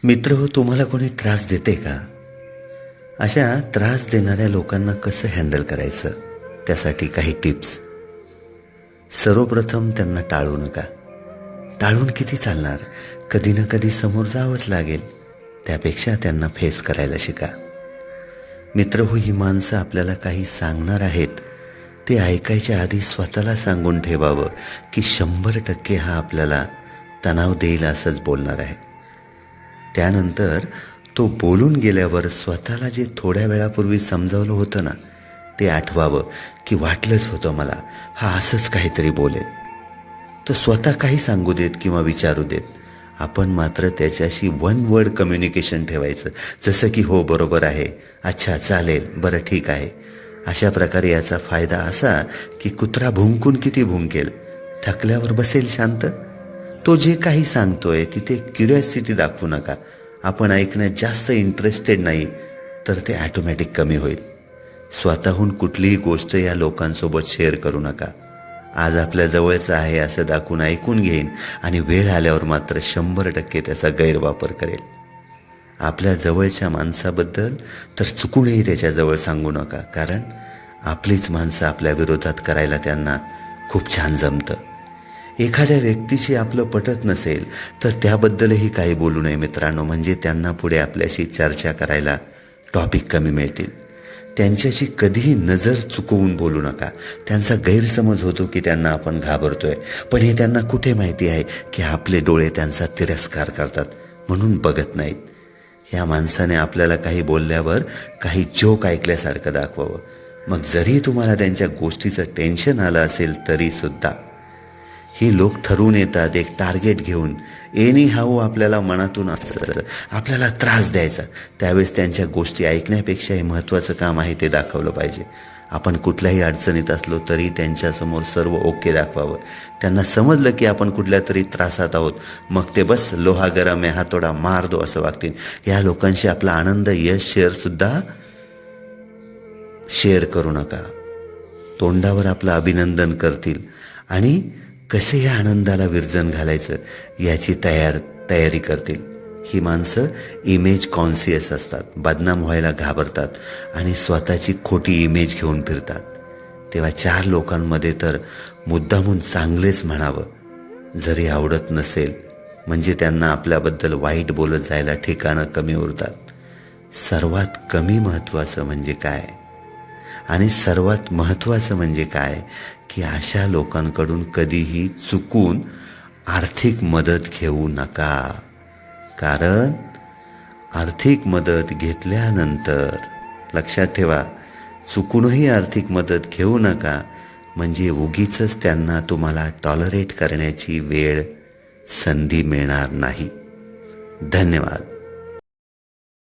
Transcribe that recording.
मित्र हो, तुम्हाला कोणी त्रास देते का? अशा त्रास देणाऱ्या लोकांना कसं हँडल करायचं, त्यासाठी काही टिप्स. सर्वप्रथम त्यांना टाळू नका. टाळून किती चालणार, कधी ना कधी समोर जावंच लागेल. त्यापेक्षा त्यांना फेस करायला शिका. मित्र हो, ही माणसं आपल्याला काही सांगणार आहेत, ते ऐकायच्या आधी स्वतःला सांगून ठेवावं की 100% हा आपल्याला तणाव देईल असंच बोलणार आहे. त्यानंतर तो बोलून गेल्यावर स्वतःला जे थोड्या वेळापूर्वी समजावलं होतं ना, ते आठवावं की वाटलंच होतं मला, हा असंच काहीतरी बोलेल. तो स्वतः काही सांगू देत किंवा विचारू देत, आपण मात्र त्याच्याशी वन वर्ड कम्युनिकेशन ठेवायचं. जसं की हो बरोबर आहे, अच्छा चालेल, बरं ठीक आहे. अशा प्रकारे याचा फायदा असा की कुत्रा भुंकून किती भुंकेल, थकल्यावर बसेल शांत. तो जे काही सांगतोय तिथे क्युरिओसिटी दाखवू नका. आपण ऐकण्यात जास्त इंटरेस्टेड नाही तर ते ॲटोमॅटिक कमी होईल. स्वतःहून कुठलीही गोष्ट या लोकांसोबत शेअर करू नका. आज आपल्या जवळचं आहे असं दाखवून ऐकून घेईन आणि वेळ आल्यावर मात्र 100% त्याचा गैरवापर करेल. आपल्या जवळच्या माणसाबद्दल तर चुकूनही त्याच्याजवळ सांगू नका, कारण आपलीच माणसं आपल्या विरोधात करायला त्यांना खूप छान जमतं. एखाद्या व्यक्तीशी आपलं पटत नसेल तर त्याबद्दलही काही बोलू नये मित्रांनो, म्हणजे त्यांना पुढे आपल्याशी चर्चा करायला टॉपिक कमी मिळतील. त्यांच्याशी कधीही नजर चुकवून बोलू नका. त्यांचा गैरसमज होतो की त्यांना आपण घाबरतोय, पण हे त्यांना कुठे माहिती आहे की आपले डोळे त्यांचा तिरस्कार करतात म्हणून बघत नाहीत. ह्या माणसाने आपल्याला काही बोलल्यावर काही जोक ऐकल्यासारखं दाखवावं. मग जरी तुम्हाला त्यांच्या गोष्टीचं टेन्शन आलं असेल तरी सुद्धा. ही लोक ठरवून येतात एक टार्गेट घेऊन, एनी हाऊ आपल्याला मनातून असं आपल्याला त्रास द्यायचा. त्यावेळेस त्यांच्या गोष्टी ऐकण्यापेक्षाही महत्त्वाचं काम आहे ते दाखवलं पाहिजे. आपण कुठल्याही अडचणीत असलो तरी त्यांच्यासमोर सर्व ओके दाखवावं. त्यांना समजलं की आपण कुठल्या तरी त्रासात आहोत, मग ते बस लोहा गरम आहे हातोडा मार दो असं वागतील. या लोकांशी आपला आनंद यश शेअर करू नका. तोंडावर आपलं अभिनंदन करतील आणि कसे या आनंदाला विरजन घालायचं याची तयारी करतील. ही माणसं इमेज कॉन्शियस असतात, बदनाम व्हायला घाबरतात आणि स्वतःची खोटी इमेज घेऊन फिरतात. तेव्हा 4 लोकांमध्ये तर मुद्दामून चांगलेच म्हणावं, जरी आवडत नसेल, म्हणजे त्यांना आपल्याबद्दल वाईट बोलत जायला ठिकाणं कमी उरतात. सर्वात कमी महत्त्वाचं म्हणजे काय आणि सर्वात महत्त्वाचं म्हणजे काय की अशा लोकांकडून कधीही चुकून आर्थिक मदत घेऊ नका. कारण आर्थिक मदत घेतल्यानंतर लक्षात ठेवा, चुकूनही आर्थिक मदत घेऊ नका, म्हणजे उगीचच त्यांना तुम्हाला टॉलरेट करण्याची वेळ संधी मिळणार नाही. धन्यवाद.